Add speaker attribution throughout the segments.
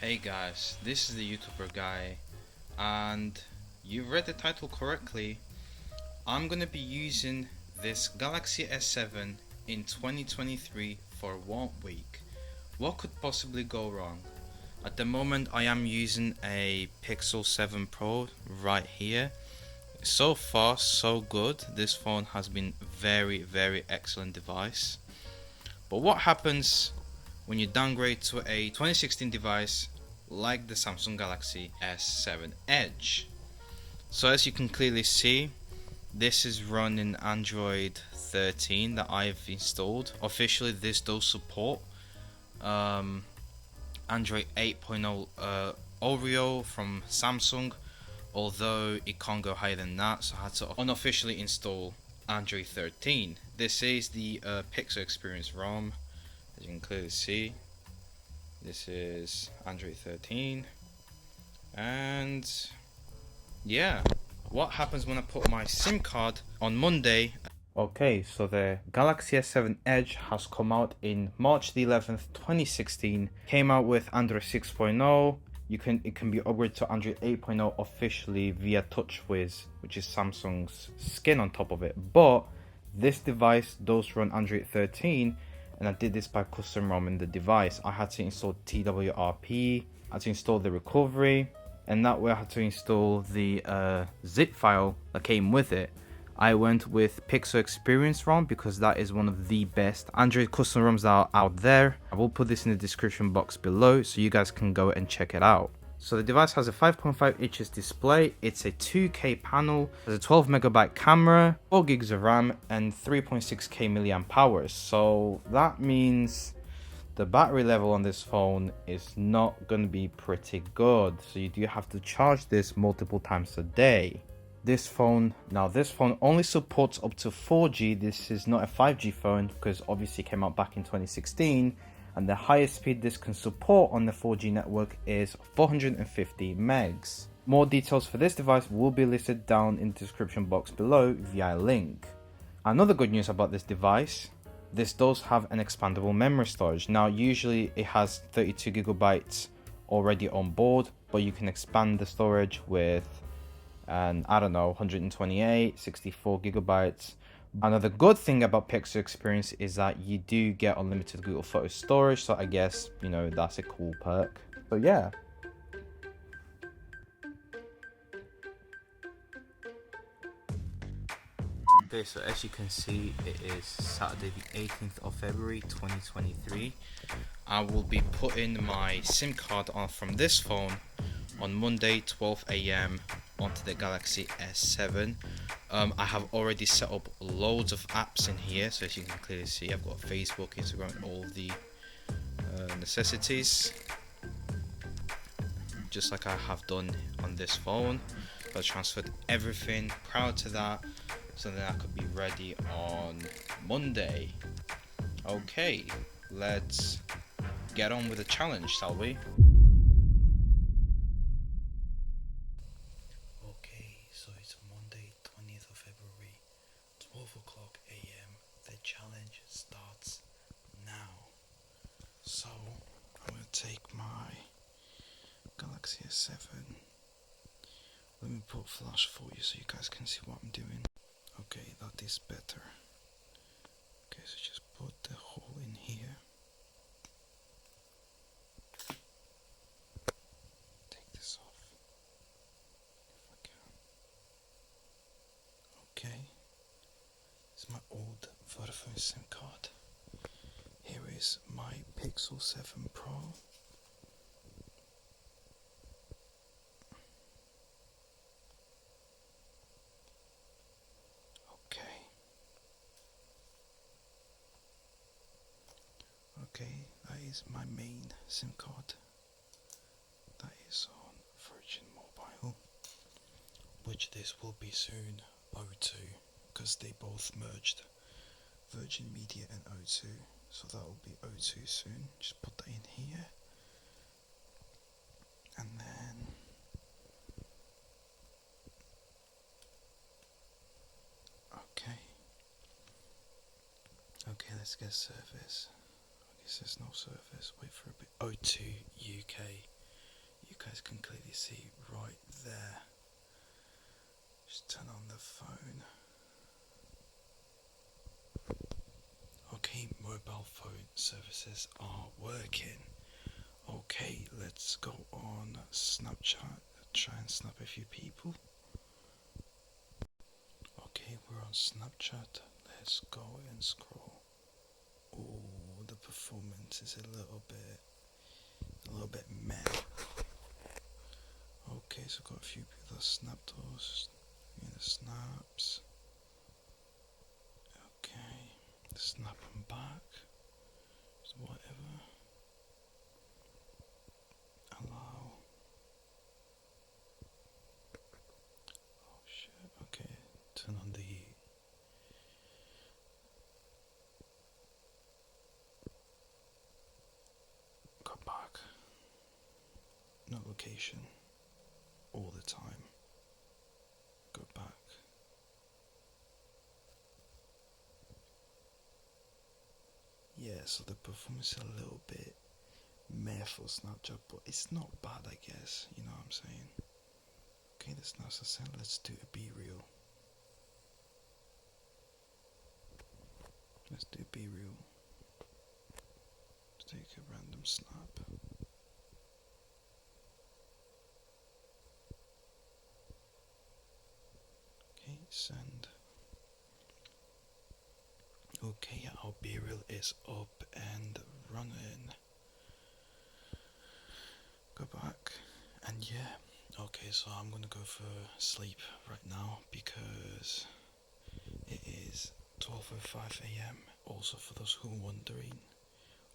Speaker 1: Hey guys, this is the YouTuber guy, and you read the title correctly. I'm gonna be using this Galaxy S7 in 2023 for 1 week. What could possibly go wrong? At the moment, I am using a Pixel 7 Pro right here. So far, so good. This phone has been very excellent device. But what happens when you downgrade to a 2016 device like the Samsung Galaxy S7 Edge? So as you can clearly see, this is running Android 13 that I've installed. Officially this does support Android 8.0 Oreo from Samsung, although it can't go higher than that, so I had to unofficially install Android 13. This is the Pixel Experience ROM. As you can clearly see, this is Android 13, and yeah, what happens when I put my SIM card on Monday? Okay, so the Galaxy S7 Edge has come out in March the 11th, 2016. Came out with Android 6.0. It can be upgraded to Android 8.0 officially via TouchWiz, which is Samsung's skin on top of it. But this device does run Android 13, and I did this by custom ROMing the device. I had to install TWRP, I had to install the recovery, and that way I had to install the zip file that came with it. I went with Pixel Experience ROM because that is one of the best Android custom ROMs that are out there. I will put this in the description box below so you guys can go and check it out. So the device has a 5.5 inches display, it's a 2K panel, has a 12 megabyte camera, 4 gigs of RAM, and 3.6k milliamp hours. So that means the battery level on this phone is not going to be pretty good. So you do have to charge this multiple times a day. This phone only supports up to 4G. This is not a 5G phone because obviously it came out back in 2016. And the highest speed this can support on the 4G network is 450 megs. More details for this device will be listed down in the description box below via link. Another good news about this device, this does have an expandable memory storage. Now usually it has 32 gigabytes already on board, but you can expand the storage with 128, 64 gigabytes. Another good thing about Pixel Experience is that you do get unlimited Google Photo storage, so I guess, that's a cool perk. So yeah. Okay, so as you can see, it is Saturday the 18th of February 2023. I will be putting my SIM card on from this phone on Monday 12 AM onto the Galaxy S7. I have already set up loads of apps in here, so as you can clearly see, I've got Facebook, Instagram, all the necessities, just like I have done on this phone. I transferred everything prior to that, so then I could be ready on Monday. Okay, let's get on with the challenge, shall we? Okay, so it's Monday 20th of February, 12 o'clock AM. The challenge starts now. So I'm going to take my Galaxy S7. Let me put flash for you so you guys can see what I'm doing. Okay, that is better. Okay, so just put the hole in here. Take this off if I can. Okay, this is my old Vodafone SIM card. Here is my Pixel 7 Pro. Okay, that is my main SIM card. That is on Virgin Mobile, which this will be soon O2, because they both merged, Virgin Media and O2, so that will be O2 soon. Just put that in here, and then okay, let's get service. I guess there's no service. Wait for a bit. O2 UK. guys can clearly see right there. Just turn on the phone. Okay, mobile phone services are working. Okay, let's go on Snapchat, try and snap a few people. Okay, we're on Snapchat, let's go and scroll. Oh, the performance is a little bit meh. Okay, so got a few people that snapped us, the snaps. Okay, snap them back, so whatever. Allow. Oh shit, okay, turn on the go back. No location. All the time. Go back. Yeah, so the performance is a little bit meh for Snapchat, but it's not bad, I guess. You know what I'm saying? Okay, that's nice. I said let's do a B reel. Let's do a B reel. Let's take a random snap. Okay, send. Okay, our B reel is up and running. Go back, and yeah. Okay, so I'm gonna go for sleep right now because it is 12:05 a.m. Also, for those who are wondering,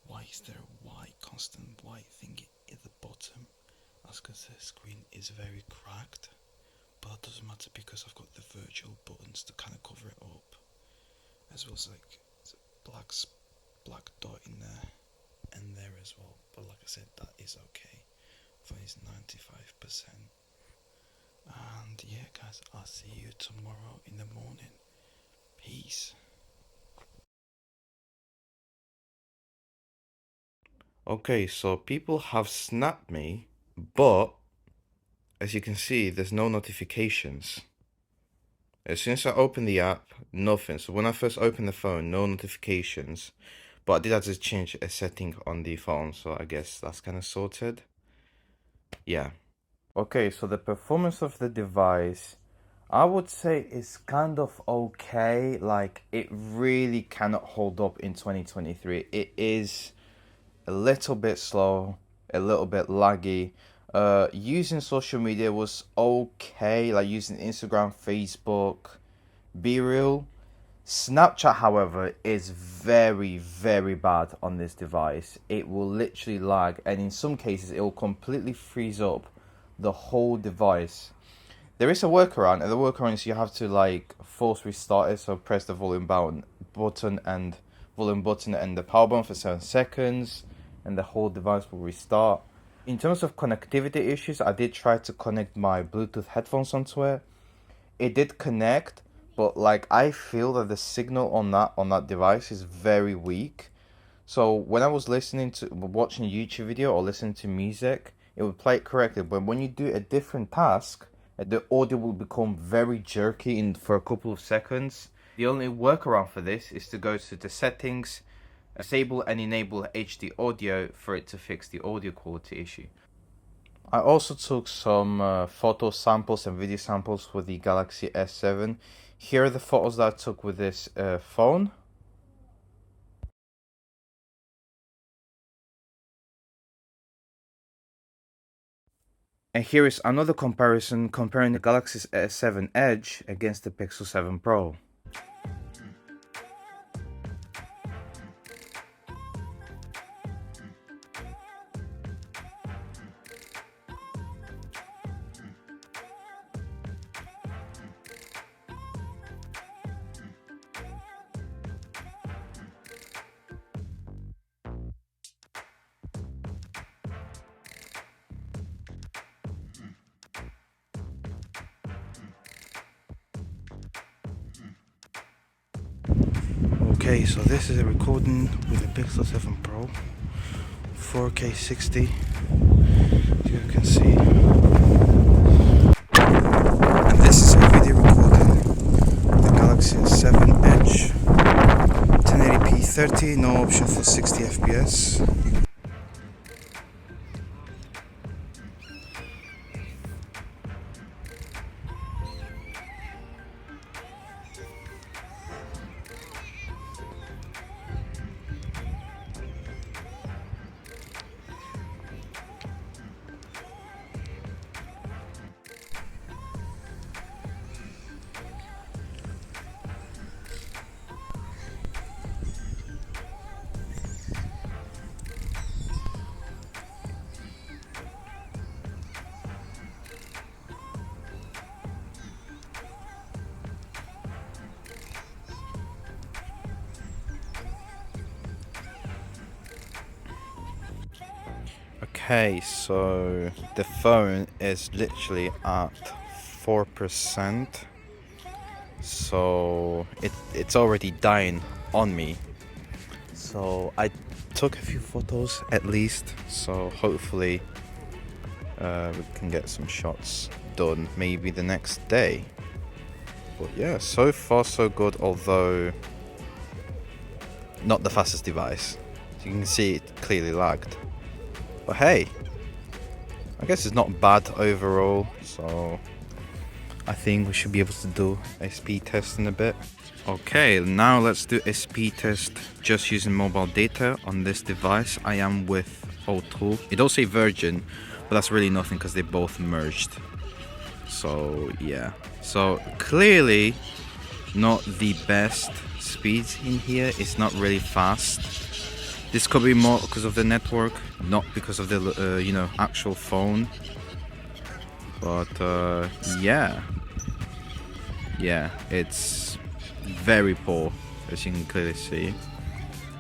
Speaker 1: why is there a constant white thing at the bottom? That's because the screen is very cracked, but that doesn't matter because I've got the virtual buttons to kind of cover it up, as well as like black dot in there and there as well. But like I said, that is okay. Phone is 95%. And yeah, guys, I'll see you tomorrow in the morning. Peace. Okay, so people have snapped me, but as you can see, there's no notifications. As soon as I open the app, nothing. So when I first opened the phone, no notifications. But I did have to change a setting on the phone, so I guess that's kind of sorted. Yeah. Okay, so the performance of the device, I would say is kind of okay. Like, it really cannot hold up in 2023. It is a little bit slow, a little bit laggy. Using social media was okay, like using Instagram, Facebook, Be Real. Snapchat, however, is very, very bad on this device. It will literally lag, and in some cases, it will completely freeze up the whole device. There is a workaround, and the workaround is you have to like force restart it. So press the button and the power button for 7 seconds, and the whole device will restart. In terms of connectivity issues, I did try to connect my Bluetooth headphones onto it. It did connect, but like I feel that the signal on that device is very weak. So when I was watching a YouTube video or listening to music, it would play it correctly. But when you do a different task, the audio will become very jerky for a couple of seconds. The only workaround for this is to go to the settings, disable and enable HD audio for it to fix the audio quality issue. I also took some photo samples and video samples with the Galaxy S7. Here are the photos that I took with this phone. And here is another comparison comparing the Galaxy S7 Edge against the Pixel 7 Pro. Okay, so this is a recording with the Pixel 7 Pro, 4K 60. as you can see. And this is a video recording the Galaxy S7 Edge 1080p 30, no option for 60 FPS. Okay, so the phone is literally at 4%, so it's already dying on me. So I took a few photos at least, so hopefully we can get some shots done maybe the next day. But yeah, so far so good, although not the fastest device. As you can see, it clearly lagged. But hey, I guess it's not bad overall, so I think we should be able to do a speed test in a bit. Okay, now let's do a speed test just using mobile data on this device. I am with O2. It does say Virgin, but that's really nothing because they both merged. So yeah, so clearly not the best speeds in here. It's not really fast. This could be more because of the network, not because of the you know, actual phone. But yeah, it's very poor, as you can clearly see.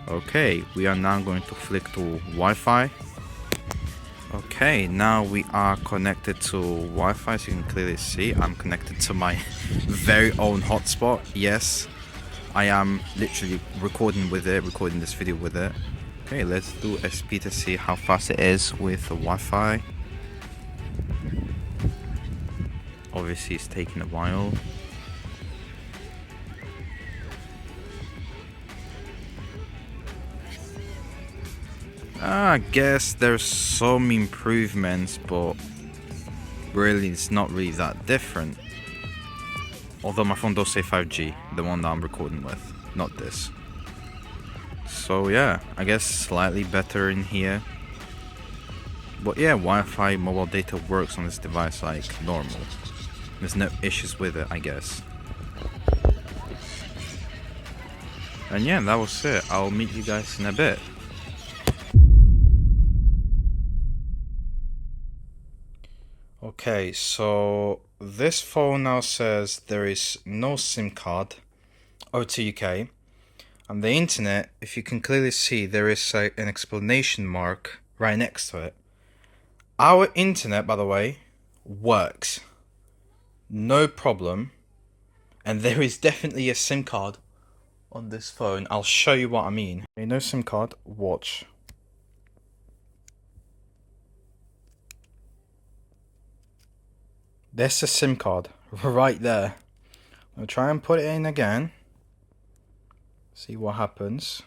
Speaker 1: Okay, we are now going to flick to Wi-Fi. Okay, now we are connected to Wi-Fi, as you can clearly see. I'm connected to my very own hotspot. Yes, I am literally recording this video with it. Okay, let's do a speed to see how fast it is with the Wi-Fi. Obviously it's taking a while. I guess there's some improvements, but really it's not really that different. Although my phone does say 5G, the one that I'm recording with, not this. So yeah, I guess slightly better in here. But yeah, Wi-Fi mobile data works on this device like normal. There's no issues with it, I guess. And yeah, that was it. I'll meet you guys in a bit. Okay, so this phone now says there is no SIM card, O2 UK, and the internet, if you can clearly see, there is an exclamation mark right next to it. Our internet, by the way, works. No problem. And there is definitely a SIM card on this phone. I'll show you what I mean. Okay, no SIM card, watch. There's a SIM card right there. I'll try and put it in again. See what happens.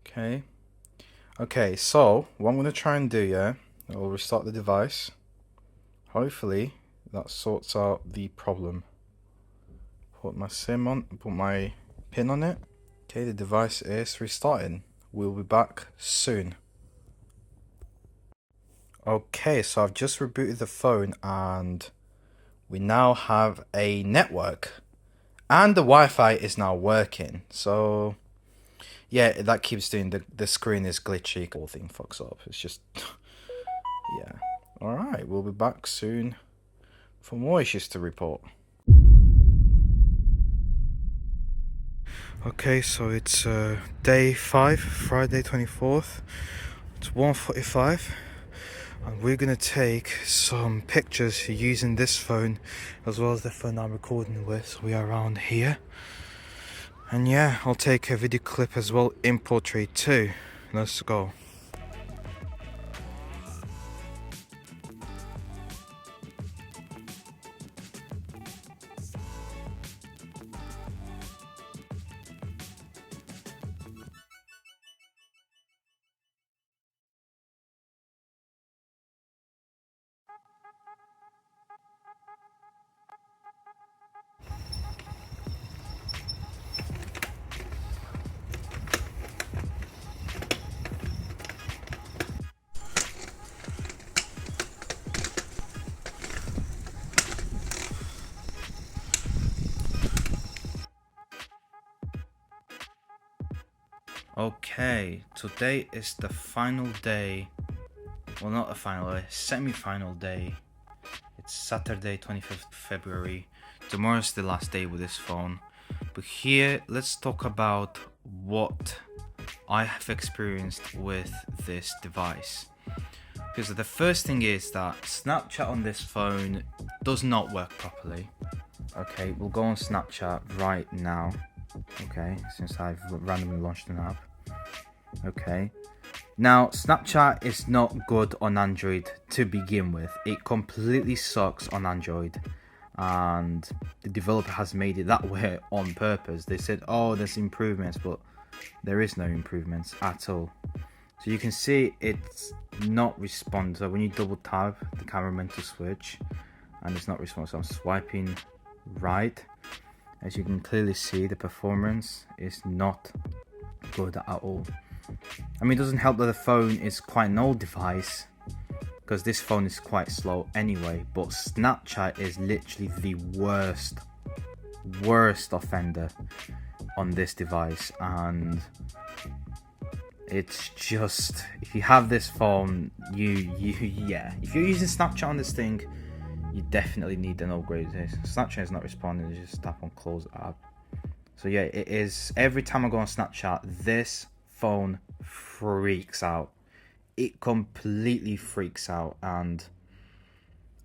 Speaker 1: Okay. Okay, so what I'm going to try and do, yeah, I'll restart the device. Hopefully that sorts out the problem. Put my SIM on, put my pin on it. Okay, the device is restarting. We'll be back soon. Okay, so I've just rebooted the phone and we now have a network. And the Wi-Fi is now working. So yeah, that keeps doing, the screen is glitchy. The whole thing fucks up. It's just, yeah. Alright, we'll be back soon for more issues to report. Okay, so it's day 5, Friday 24th. It's 1:45. And we're gonna take some pictures using this phone as well as the phone I'm recording with. So we are around here. And yeah, I'll take a video clip as well in portrait too. Let's go. Okay, today is the final day. Well, not a final day, semi-final day. It's Saturday, 25th February. Tomorrow's the last day with this phone. But here, let's talk about what I have experienced with this device. Because the first thing is that Snapchat on this phone does not work properly. Okay, we'll go on Snapchat right now. Okay, since I've randomly launched an app. Okay. Now, Snapchat is not good on Android to begin with. It completely sucks on Android. And the developer has made it that way on purpose. They said, oh, there's improvements, but there is no improvements at all. So you can see it's not respond. So when you double tap, the camera meant to switch and it's not respond. So I'm swiping right. As you can clearly see, the performance is not good at all. I mean, it doesn't help that the phone is quite an old device, because this phone is quite slow anyway, but Snapchat is literally the worst offender on this device. And it's just, if you have this phone, if you're using Snapchat on this thing, you definitely need an upgrade. Snapchat is not responding, you just tap on close app. So yeah, it is, every time I go on Snapchat, this phone freaks out. It completely freaks out, and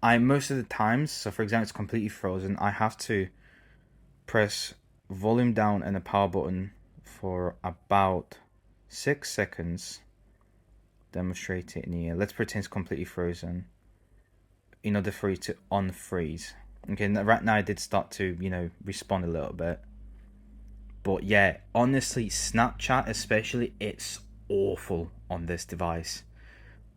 Speaker 1: most of the times, so for example, it's completely frozen, I have to press volume down and the power button for about 6 seconds. Demonstrate it in here. Let's pretend it's completely frozen in order for it to unfreeze. Okay, right now I did start to, respond a little bit. But yeah, honestly, Snapchat especially, it's awful on this device.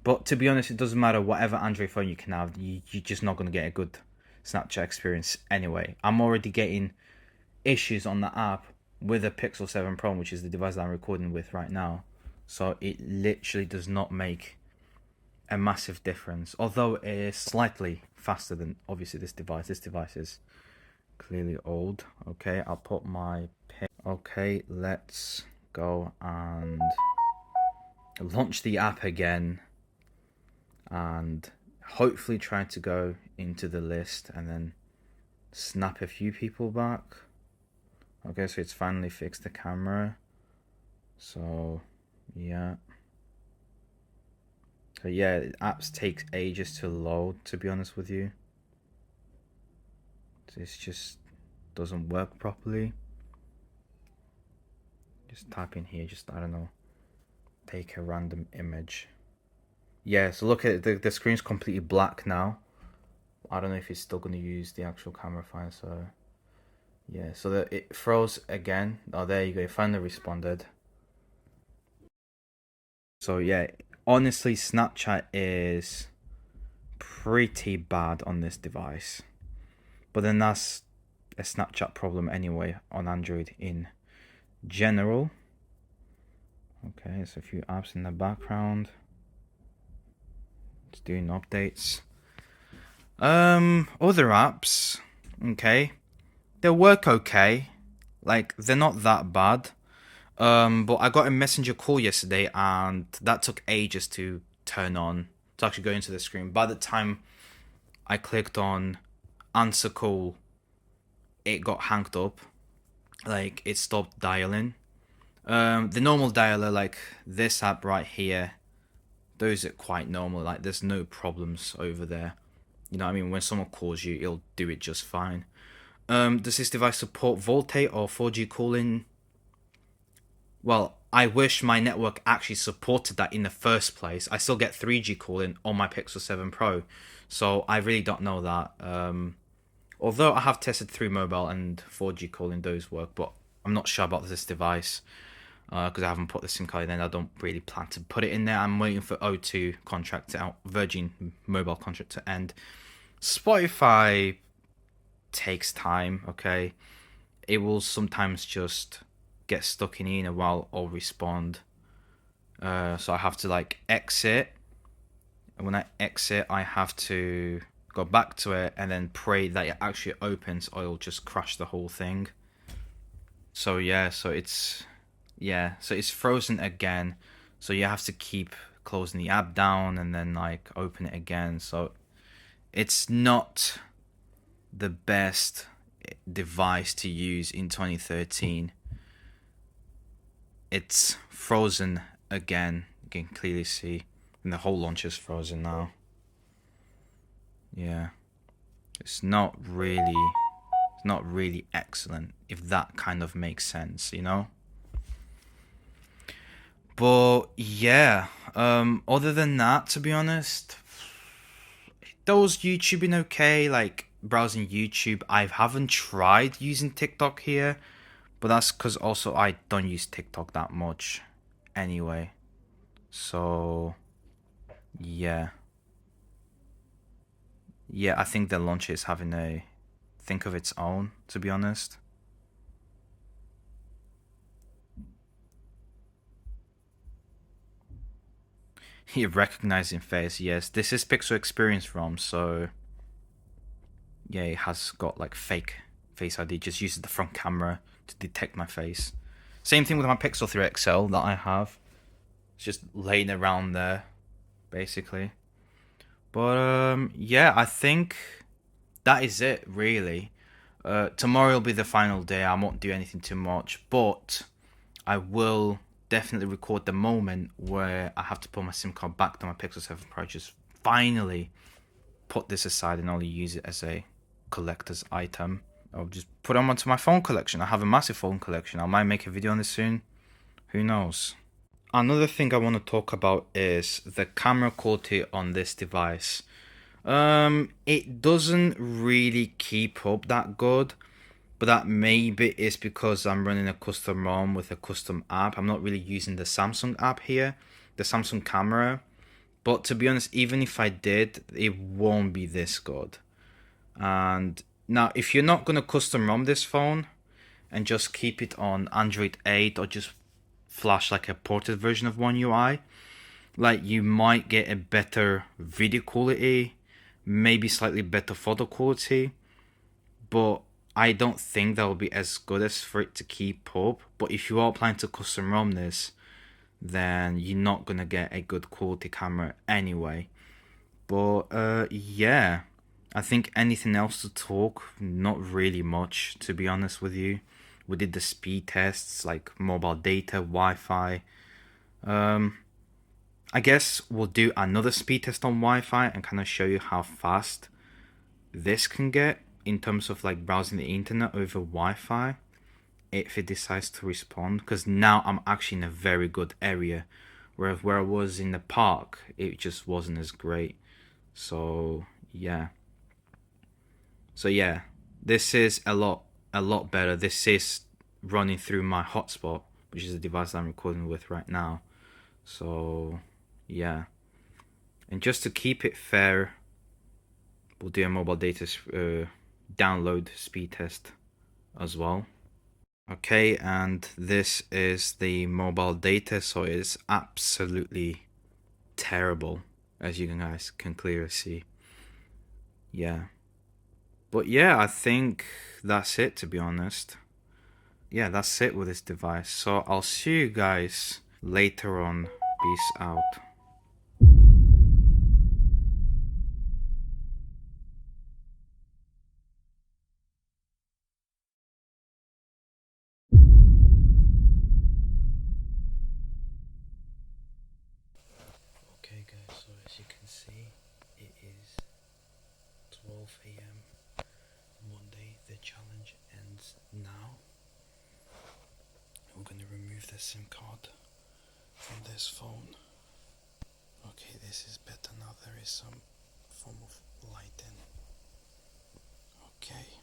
Speaker 1: But to be honest, it doesn't matter whatever Android phone you can have, you're just not going to get a good Snapchat experience anyway. I'm already getting issues on the app with a Pixel 7 Pro, which is the device that I'm recording with right now. So it literally does not make a massive difference. Although it is slightly faster than, obviously, this device. This device is clearly old. Okay, I'll put my pin. Okay, let's go and launch the app again and hopefully try to go into the list and then snap a few people back. Okay, so it's finally fixed the camera. So yeah, apps take ages to load, to be honest with you. This just doesn't work properly. Just type in here, I don't know, take a random image. Yeah, so look at it, the screen's completely black now. I don't know if it's still going to use the actual camera file, so yeah, so that it froze again. Oh, there you go, it finally responded. So yeah, honestly, Snapchat is pretty bad on this device. But then that's a Snapchat problem anyway on Android in general. Okay, so a few apps in the background. It's doing updates. Other apps, okay, they work okay. Like, they're not that bad. But I got a messenger call yesterday and that took ages to turn on, to actually go into the screen. By the time I clicked on answer call, it got hanged up. Like, it stopped dialing. The normal dialer, like this app right here, those are quite normal. Like, there's no problems over there. You know what I mean? When someone calls you, it'll do it just fine. Does this device support VoLTE or 4G calling? Well, I wish my network actually supported that in the first place. I still get 3G calling on my Pixel 7 Pro, so I really don't know that. Although I have tested 3 mobile and 4G calling, those work, but I'm not sure about this device because I haven't put the SIM card in there. I don't really plan to put it in there. I'm waiting for O2 contract to out, Virgin mobile contract to end. Spotify takes time, okay? It will sometimes just get stuck in a while or respond. So I have to like exit. And when I exit, I have to go back to it and then pray that it actually opens or it'll just crash the whole thing. So yeah, so it's Yeah, so it's frozen again. So you have to keep closing the app down and then like open it again. So it's not the best device to use in 2013. It's frozen again. You can clearly see, and the whole launch is frozen now. Yeah, it's not really excellent, if that kind of makes sense, you know. But yeah, other than that, to be honest, those YouTubing okay, like browsing YouTube. I haven't tried using TikTok here, but that's because also I don't use TikTok that much anyway. So yeah, yeah, I think the launch is having a think of its own, to be honest. You're recognizing face, yes. This is Pixel Experience ROM, so yeah, it has got like fake face ID. Just uses the front camera to detect my face. Same thing with my Pixel 3 XL that I have. It's just laying around there, basically. But yeah, I think that is it really. Tomorrow will be the final day. I won't do anything too much, but I will definitely record the moment where I have to put my SIM card back to my Pixel 7 Pro. Just finally put this aside and only use it as a collector's item. I'll just put them onto my phone collection. I have a massive phone collection. I might make a video on this soon. Who knows? Another thing I want to talk about is the camera quality on this device. It doesn't really keep up that good, but that maybe is because I'm running a custom ROM with a custom app. I'm not really using the Samsung app here, the Samsung camera. But to be honest, even if I did, it won't be this good. And now, if you're not gonna custom ROM this phone and just keep it on Android 8 or just flash like a ported version of One UI, like you might get a better video quality, maybe slightly better photo quality, but I don't think that will be as good as for it to keep up. But if you are planning to custom ROM this, then you're not gonna get a good quality camera anyway. But yeah, I think anything else to talk? Not really much, to be honest with you. We did the speed tests like mobile data, Wi-Fi. I guess we'll do another speed test on Wi-Fi and kind of show you how fast this can get in terms of like browsing the internet over Wi-Fi if it decides to respond. Because now I'm actually in a very good area, whereas where I was in the park, it just wasn't as great. So yeah. So yeah, this is a lot better. This is running through my hotspot, which is the device I'm recording with right now. So yeah, and just to keep it fair, we'll do a mobile data download speed test as well. Okay, and this is the mobile data, so it's absolutely terrible, as you guys can clearly see. Yeah. But yeah, I think that's it, to be honest. Yeah, that's it with this device. So I'll see you guys later on. Peace out. Okay guys, so as you can see, it is 12 a.m. Monday. The challenge ends now. We're going to remove the SIM card from this phone. Okay, this is better now. There is some form of lighting. Okay.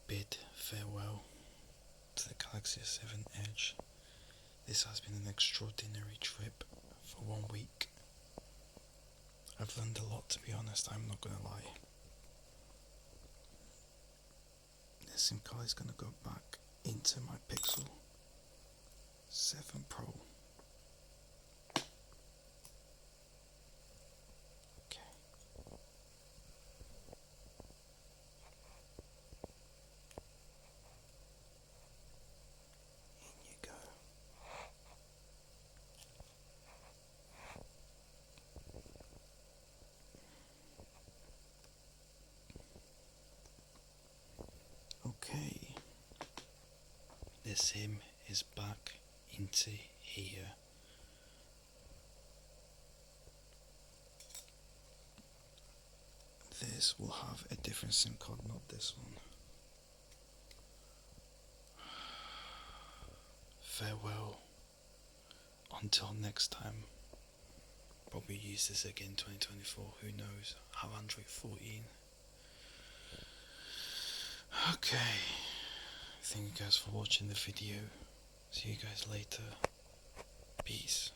Speaker 1: Bid farewell to the Galaxy S7 Edge. This has been an extraordinary trip for 1 week. I've learned a lot, to be honest, I'm not gonna lie. The SIM card is gonna go back into my Pixel 7 Pro. Okay. SIM is back into here. This will have a different SIM card, not this one. Farewell. Until next time. Probably use this again 2024, who knows. Have Android 14. Okay. Thank you guys for watching the video. See you guys later. Peace.